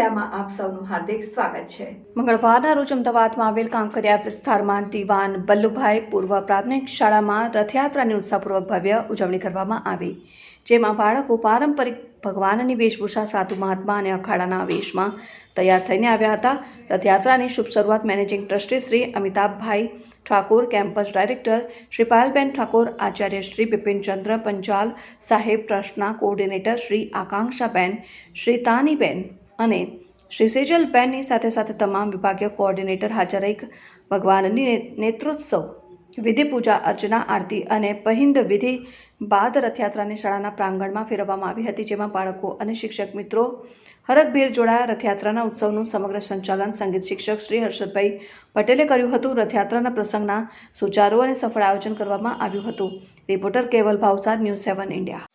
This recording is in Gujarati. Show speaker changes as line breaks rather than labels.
ઇન્ડિયામાં આપ સૌનું હાર્દિક સ્વાગત છે।
મંગળવારના રોજ અમદાવાદમાં આવેલ કાંકરિયા વિસ્તારમાં દીવાન બલ્લુભાઈ પૂર્વ પ્રાથમિક શાળામાં રથયાત્રાની ઉત્સાહપૂર્વક ભવ્ય ઉજવણી કરવામાં આવી, જેમાં બાળકો પારંપરિક ભગવાનની વેશભૂષા, સાધુ મહાત્મા અને અખાડાના વેશમાં તૈયાર થઈને આવ્યા હતા। રથયાત્રાની શુભ શરૂઆત managing trustee Shri Amitabhbhai Thakor, campus director Shri Payalben Thakor, આચાર્ય શ્રી બિપિનચંદ્ર પંચાલ સાહેબ, ટ્રસ્ટના કોઓર્ડિનેટર શ્રી આકાંક્ષાબેન, શ્રી તાનીબેન અને શ્રી સેજલબેનની સાથે તમામ વિભાગીય કોઓર્ડિનેટર હાજર રહી ભગવાનની નેત્રોત્સવ વિધિ, પૂજા અર્ચના, આરતી અને પહિંદ વિધિ બાદ રથયાત્રાની શાળાના પ્રાંગણમાં ફેરવવામાં આવી હતી, જેમાં બાળકો અને શિક્ષક મિત્રો હરખભેર જોડાયા। રથયાત્રાના ઉત્સવનું સમગ્ર સંચાલન સંગીત શિક્ષક શ્રી હર્ષદભાઈ પટેલે કર્યું હતું। રથયાત્રાના પ્રસંગના સુચારુ અને સફળ આયોજન કરવામાં આવ્યું હતું। રિપોર્ટર કેવલ ભાવસાર, ન્યૂઝ 7 ઇન્ડિયા।